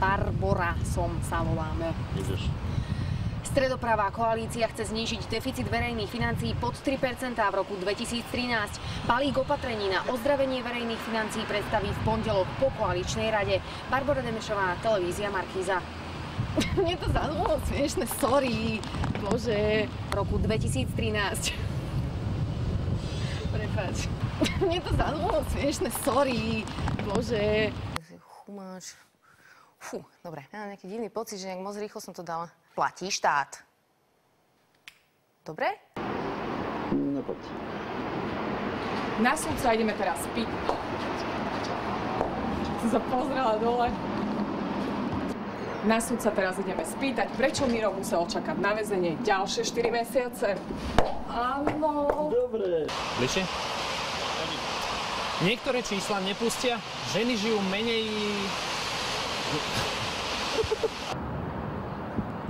Barborasom sa voláme. Ideš. Stredopravá koalícia chce znížiť deficit verejných financií pod 3% v roku 2013. Balík opatrení na ozdravenie verejných financií predstaví v pondelok po koaličnej rade. Barbora Demešová, televízia Markíza. Mne to zaznelo smiešne, sorry. Bože, v roku 2013. Prepáč. Mne to zaznelo smiešne, sorry. Bože. Chumáč. Fú, dobre. Ja mám nejaký divný pocit, že moc rýchlo som to dala. Platí štát. Dobre? Nepoď. Na súdca ideme teraz spiť. Som sa pozrela dole. Na súdca teraz ideme spýtať, prečo Miro musel čakať na väzenie ďalšie 4 mesiace. Áno. Dobre. Bližšie? Niektoré čísla nepustia, ženy žijú menej...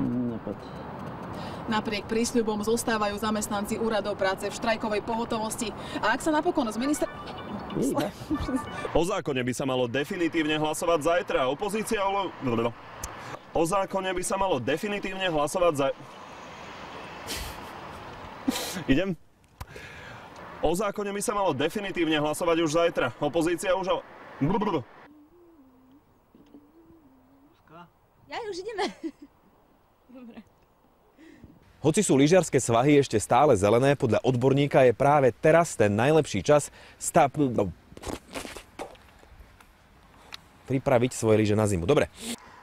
Nepoď. Napriek prísľubom zostávajú zamestnanci úradov práce v štrajkovej pohotovosti. A ak sa napokon z ministra... O zákone by sa malo definitívne hlasovať zajtra. Opozícia... O zákone by sa malo definitívne hlasovať Idem? O zákone by sa malo definitívne hlasovať už zajtra. Opozícia už... Ja už ideme. Dobre. Hoci sú lyžiarske svahy ešte stále zelené, podľa odborníka je práve teraz ten najlepší čas pripraviť svoje lyže na zimu. Dobre.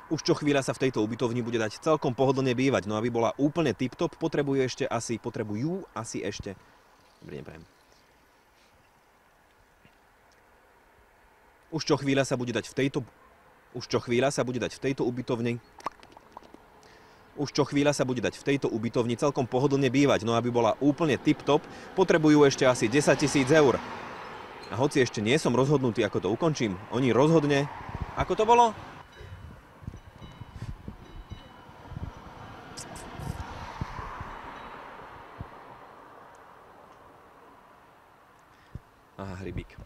Už čo chvíľa sa v tejto ubytovni bude dať celkom pohodlne bývať, no aby bola úplne tip-top, potrebujú asi ešte... Dobre, neprajem. Už čo chvíľa sa bude dať v tejto ubytovni... Už čo chvíľa sa bude dať v tejto ubytovni celkom pohodlne bývať, no aby bola úplne tip-top, potrebujú ešte asi 10 000 eur. A hoci ešte nie som rozhodnutý, ako to ukončím, oni rozhodne... Ako to bolo? Aha, rybík.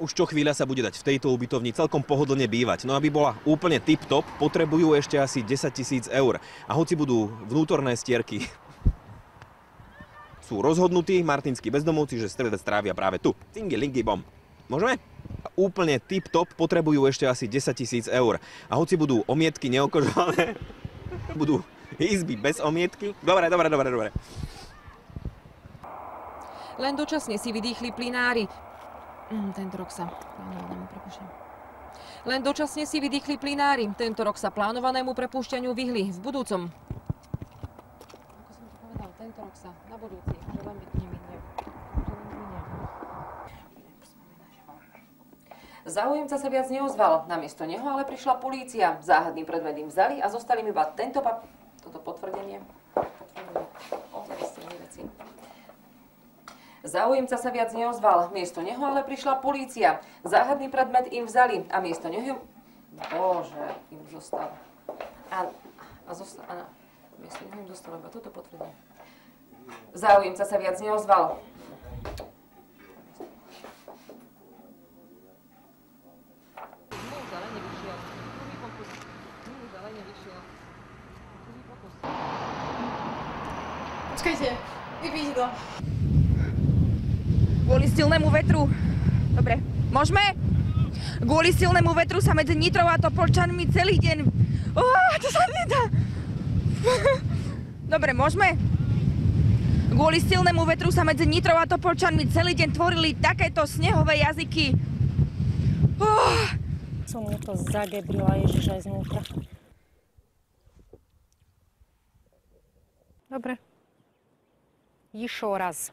Už čo chvíľa sa bude dať v tejto ubytovni celkom pohodlne bývať. No aby bola úplne tip-top, potrebujú ešte asi 10 000 eur. A hoci budú vnútorné stierky, sú rozhodnutí martinskí bezdomovci, že stredu strávia práve tu. Cingy-lingy bom. Môžeme? Úplne tip-top potrebujú ešte asi 10 000 eur. A hoci budú omietky neokožované, budú izby bez omietky. Dobre. Len dočasne si vydýchli plynári. Tento rok sa plánovanému prepúšťaniu vyhli. V budúcom. Ako som to povedal, tento rok sa na budúci, že len by nevidia. Záujemca sa viac neozval. Namiesto neho ale prišla polícia. Záhadný predmet im vzali a zostali mi iba toto potvrdenie. Záujemca sa viac neozval. Miesto neho ale prišla polícia. Záhadný predmet im vzali a miesto neho... Bože, im zostal. Miesto neho im zostalo iba toto potvrdenie. Záujemca sa viac neozval. Počkajte, vypíšte to. Kvôli silnému vetru. Dobre, môžeme? Kvôli silnému vetru sa medzi Nitrou a Topolčanmi celý deň... to sa nedá. Dobre, môžeme? Kvôli silnému vetru sa medzi Nitrou a Topolčanmi celý deň tvorili takéto snehové jazyky. Som mu to zagebrila, Ježiš, aj znútra. Dobre. Еще раз.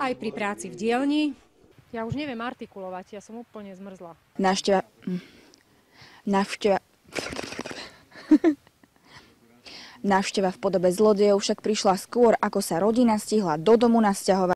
Aj pri práci v dielni. Ja už neviem artikulovať, ja som úplne zmrzla. Návšteva v podobe zlodejov však prišla skôr, ako sa rodina stihla do domu nasťahovať.